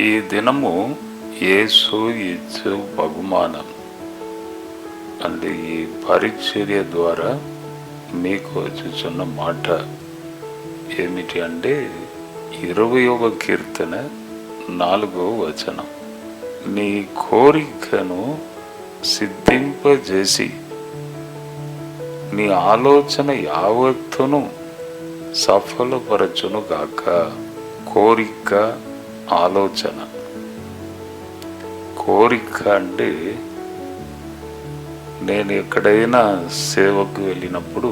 ఈ దినము యేసు ఇచ్చు బహుమానం అంటే ఈ పరిచర్య ద్వారా మీకు వచ్చుచున్న మాట ఏమిటి అంటే 20వ కీర్తన 4వ వచనం. నీ కోరికను సిద్ధింపజేసి నీ ఆలోచన యావత్తును సఫలపరచును గాక. కోరిక, ఆలోచన. కోరిక అంటే నేను ఎక్కడైనా సేవకు వెళ్ళినప్పుడు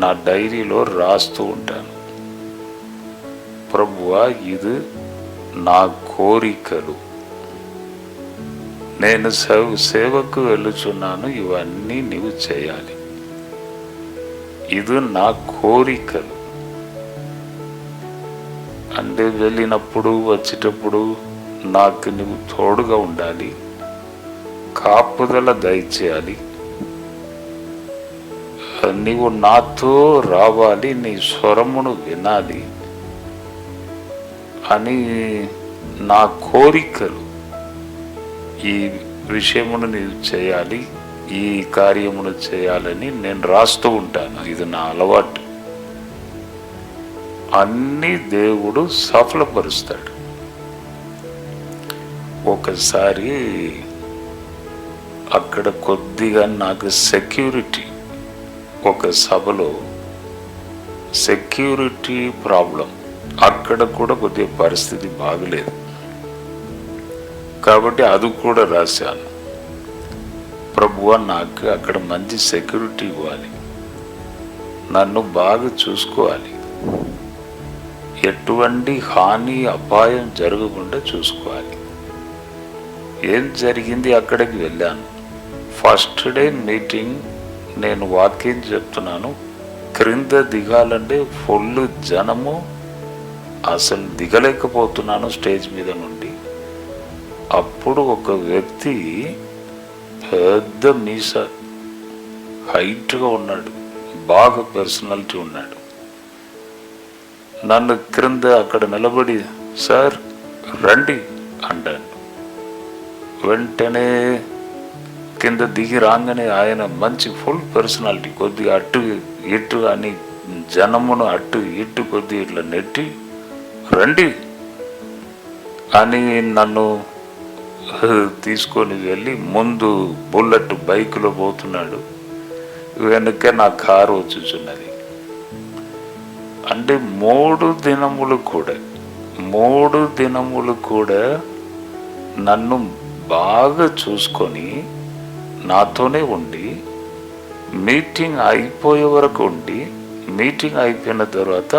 నా డైరీలో రాస్తూ ఉంటాను, ప్రభువా ఇది నా కోరికలు, నేను సేవకు వెళ్ళుచున్నాను, ఇవన్నీ నీవు చేయాలి, ఇది నా కోరికలు. అంటే వెళ్ళినప్పుడు వచ్చేటప్పుడు నాకు నువ్వు తోడుగా ఉండాలి, కాపుదల దయచేయాలి, నీవు నాతో రావాలి, నీ స్వరమును వినాలి అని నా కోరికలు. ఈ విషయమును నీవు చేయాలి, ఈ కార్యమును చేయాలని నేను రాస్తూ ఉంటాను. ఇది నా అలవాటు. అన్ని దేవుడు సఫలపరుస్తాడు. ఒకసారి అక్కడ కొద్దిగా నాకు సెక్యూరిటీ, ఒక సభలో సెక్యూరిటీ ప్రాబ్లం, అక్కడ కూడా కొద్దిగా పరిస్థితి బాగలేదు కాబట్టి అది కూడా రాశాను. ప్రభువా నాకు అక్కడ మంచి సెక్యూరిటీ ఇవ్వాలి, నన్ను బాగా చూసుకోవాలి, ఎటువంటి హాని అపాయం జరగకుండా చూసుకోవాలి. ఏం జరిగింది? అక్కడికి వెళ్ళాను. ఫస్ట్ డే మీటింగ్, నేను వాక్యం చెప్తున్నాను, క్రింద దిగాలంటే ఫుల్ జనము, అసలు దిగలేకపోతున్నాను స్టేజ్ మీద నుండి. అప్పుడు ఒక వ్యక్తి పెద్ద మీస, హైట్గా ఉన్నాడు, బాగా పర్సనాలిటీ ఉన్నాడు. నన్ను క్రింద అక్కడ నిలబడి సార్ రండి అంటాను. వెంటనే కింద దిగి రాగానే ఆయన మంచి ఫుల్ పర్సనాలిటీ, కొద్దిగా అటు ఇటు అని జనమును అటు ఇటు కొద్దిగా ఇట్లా నెట్టి రండి అని నన్ను తీసుకొని వెళ్ళి ముందు బుల్లెట్ బైక్లో పోతున్నాడు, వెనక నా కారు వచ్చుచున్నది. అంటే 3 దినములు కూడా నన్ను బాగా చూసుకొని నాతోనే ఉండి, మీటింగ్ అయిపోయే వరకు ఉండి, మీటింగ్ అయిపోయిన తర్వాత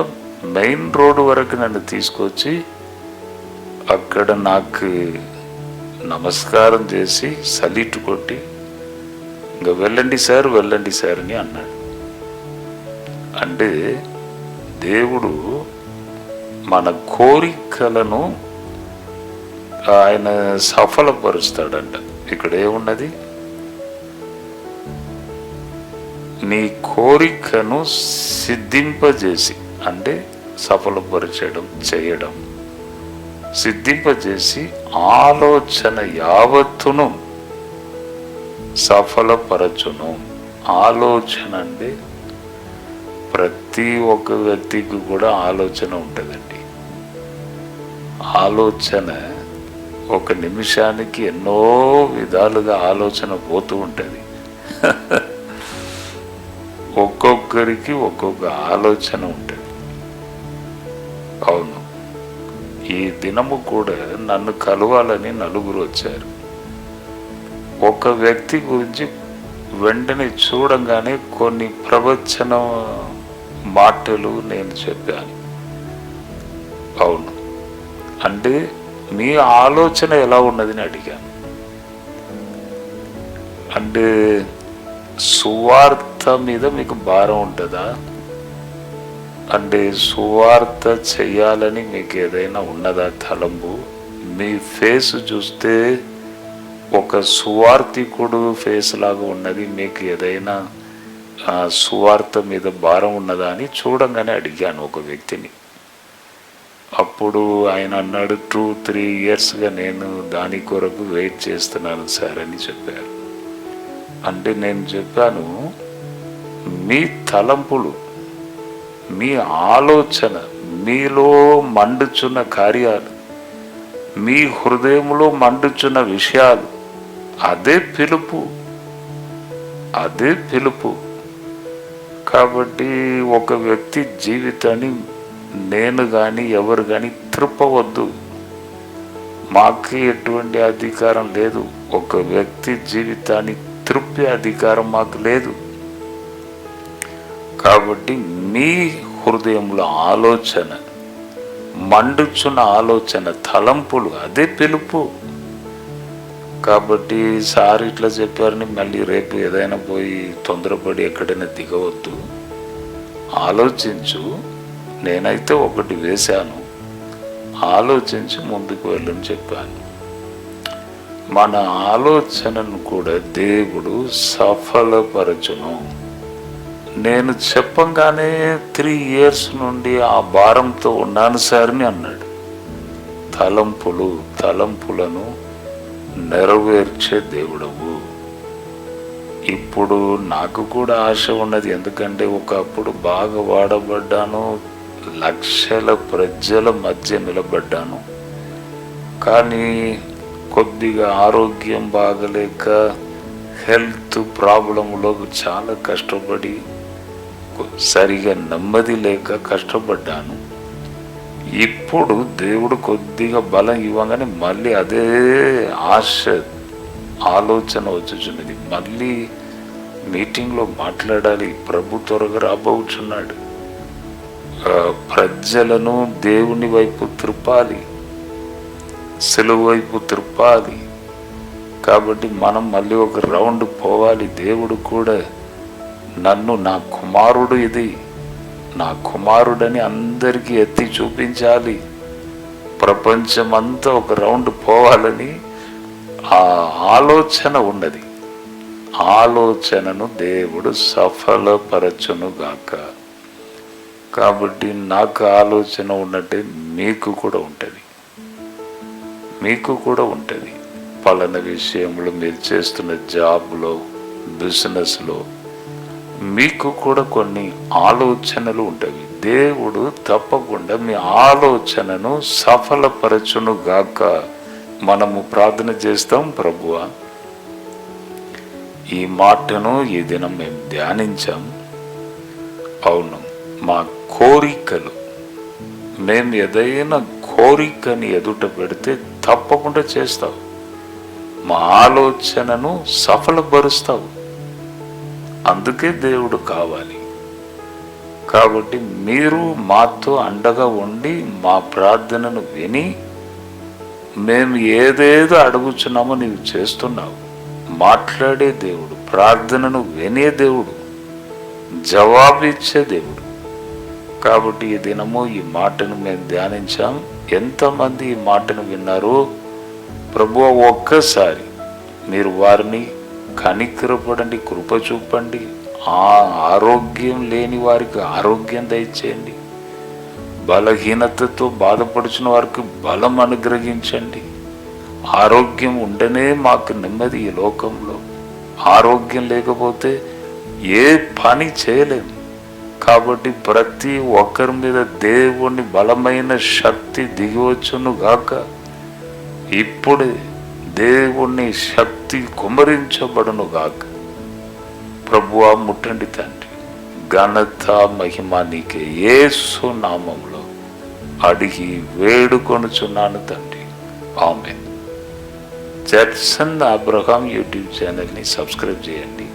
మెయిన్ రోడ్డు వరకు నన్ను తీసుకొచ్చి అక్కడ నాకు నమస్కారం చేసి సలీటు కొట్టి ఇంకా వెళ్ళండి సార్ అని అన్నాడు. అంటే దేవుడు మన కోరికలను ఆయన సఫలపరుస్తాడంట. ఇక్కడ ఏమున్నది? నీ కోరికను సిద్ధింపజేసి, అంటే సఫలపరచడం, చేయడం, సిద్ధింపజేసి ఆలోచన యావత్తును సఫలపరచును. ఆలోచన అంటే ప్రతి ఒక్క వ్యక్తికి కూడా ఆలోచన ఉంటుందండి. ఆలోచన ఒక నిమిషానికి ఎన్నో విధాలుగా ఆలోచన పోతూ ఉంటుంది. ఒక్కొక్కరికి ఒక్కొక్క ఆలోచన ఉంటుంది. అవును, ఈ దినము కూడా నన్ను కలవాలని నలుగురు వచ్చారు. ఒక వ్యక్తి గురించి వెంటనే చూడంగానే కొన్ని ప్రవచన మాటలు నేను చెప్పాను. అవును, అంటే మీ ఆలోచన ఎలా ఉన్నదని అడిగాను. అంటే సువార్త మీద మీకు భారం ఉంటుందా? అంటే సువార్త చెయ్యాలని మీకు ఏదైనా ఉన్నదా తలంపు? మీ ఫేస్ చూస్తే ఒక సువార్థికుడు ఫేస్ లాగా ఉన్నది, మీకు ఏదైనా సువార్త మీద భారం ఉన్నదా అని చూడంగానే అడిగాను ఒక వ్యక్తిని. అప్పుడు ఆయన అన్నాడు 2-3 ఇయర్స్గా నేను దాని కొరకు వెయిట్ చేస్తున్నాను సార్ అని చెప్పారు. అంటే నేను చెప్పాను, మీ తలంపులు, మీ ఆలోచన, మీలో మండుచున్న కార్యాలు, మీ హృదయంలో మండుచున్న విషయాలు, అదే పిలుపు, అదే పిలుపు. కాబట్టి ఒక వ్యక్తి జీవితాన్ని నేను కానీ ఎవరు కానీ త్రిప్పవద్దు. మాకు ఎటువంటి అధికారం లేదు. ఒక వ్యక్తి జీవితాన్ని త్రిప్పే అధికారం మాకు లేదు. కాబట్టి మీ హృదయంలో ఆలోచన, మండుచున్న ఆలోచన, తలంపులు, అదే పిలుపు. కాబట్టి సార్ ఇట్లా చెప్పారని మళ్ళీ రేపు ఏదైనా పోయి తొందరపడి ఎక్కడైనా దిగవద్దు, ఆలోచించు. నేనైతే ఒకటి వేశాను, ఆలోచించి ముందుకు వెళ్ళని చెప్పాను. మన ఆలోచనను కూడా దేవుడు సఫలపరచును. నేను చెప్పంగానే 3 ఇయర్స్ నుండి ఆ భారంతో ఉన్నాను సార్ అని అన్నాడు. తలంపులను నెరవేర్చే దేవుడవు. ఇప్పుడు నాకు కూడా ఆశ ఉన్నది. ఎందుకంటే ఒకప్పుడు బాగా వాడబడ్డాను, లక్షల ప్రజల మధ్య నిలబడ్డాను. కానీ కొద్దిగా ఆరోగ్యం బాగలేక, హెల్త్ ప్రాబ్లంలో చాలా కష్టపడి, సరిగా నెమ్మది లేక కష్టపడ్డాను. ఇప్పుడు దేవుడు కొద్దిగా బలం ఇవ్వగానే మళ్ళీ అదే ఆశ, ఆలోచన వచ్చుచున్నది. మళ్ళీ మీటింగ్లో మాట్లాడాలి, ప్రభు త్వరగా రాబోచున్నాడు, ప్రజలను దేవుని వైపు త్రిప్పాలి, సెలవు వైపు త్రిప్పాలి. కాబట్టి మనం మళ్ళీ ఒక రౌండ్ పోవాలి. దేవుడు కూడా నన్ను, నా కుమారుడు ఇది, నా కుమారుడని అందరికీ ఎత్తి చూపించాలి, ప్రపంచమంతా ఒక రౌండ్ పోవాలని ఆ ఆలోచన ఉన్నది. ఆలోచనను దేవుడు సఫలపరచునుగాక. కాబట్టి నాకు ఆలోచన ఉన్నట్టే మీకు కూడా ఉంటుంది, మీకు కూడా ఉంటుంది. పలానా విషయంలో, మీరు చేస్తున్న జాబ్లో, బిజినెస్లో మీకు కూడా కొన్ని ఆలోచనలు ఉంటాయి. దేవుడు తప్పకుండా మీ ఆలోచనను సఫలపరచునుగాక. మనము ప్రార్థన చేస్తాం. ప్రభువా, ఈ మాటను ఈ దినం మేము ధ్యానించాం. అవును, మా కోరికలు, మేము ఏదైనా కోరికని ఎదుట పెడితే తప్పకుండా చేస్తావు. మా ఆలోచనను సఫలపరుస్తావు. అందుకే దేవుడు కావాలి. కాబట్టి మీరు మాతో అండగా ఉండి మా ప్రార్థనను విని, మేము ఏదేదో అడుగుచున్నామో నీవు చేస్తున్నావు. మాట్లాడే దేవుడు, ప్రార్థనను వినే దేవుడు, జవాబిచ్చే దేవుడు. కాబట్టి ఈ దినము ఈ మాటను మేము ధ్యానించాం. ఎంతమంది ఈ మాటను విన్నారో ప్రభువా, ఒక్కసారి మీరు వారిని కనికరపడండి, కృప చూపండి. ఆరోగ్యం లేని వారికి ఆరోగ్యం దయచేయండి. బలహీనతతో బాధపడుచున్న వారికి బలం అనుగ్రహించండి. ఆరోగ్యం ఉంటేనే మాకు నెమ్మది ఈ లోకంలో. ఆరోగ్యం లేకపోతే ఏ పని చేయలేము. కాబట్టి ప్రతి ఒక్కరి మీద దేవుని బలమైన శక్తి దిగివచ్చును గాక. ఇప్పుడే దేవుని శక్తి కుమ్మరించబడును గాక. ప్రభువా, ముట్టండి తండ్రి. ఘనత మహిమ నీకే యేసు నామములో అడిగి వేడుకొనుచున్నాను తండ్రి. ఆమేన్. జడ్సన్ అబ్రహాం యూట్యూబ్ ఛానల్ని సబ్స్క్రైబ్ చేయండి.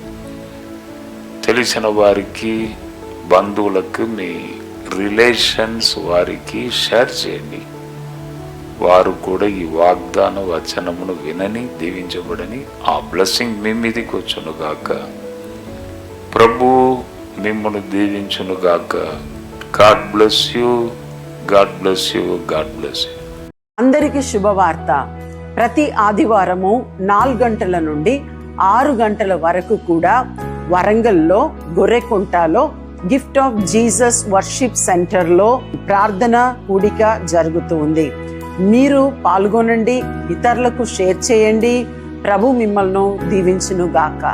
తెలిసిన వారికి, బంధువులకు, మీ రిలేషన్స్ వారికి షేర్ చేయండి. వారు కూడా ఈ వాగ్దాన వచనమును వినని, దీవించబడని, ఆ బ్లెస్సింగ్ మీ మీదకి వచ్చునుగాక. ప్రభు మిమ్మల్ని దీవించునుగాక. God bless you, God bless you, God bless you. అందరికీ శుభవార్త. ప్రతి ఆదివారము 4 గంటల నుండి 6 గంటల వరకు కూడా వరంగల్లో, గొర్రెకుంటలో గిఫ్ట్ ఆఫ్ జీసస్ వర్షిప్ సెంటర్లో ప్రార్థన కూడిక జరుగుతూ ఉంది. మీరు పాల్గొనండి, ఇతరులకు షేర్ చేయండి. ప్రభు మిమ్మల్ని దీవించును గాక.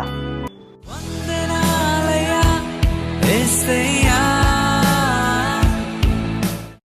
వందనాలయ యేసయ్యా.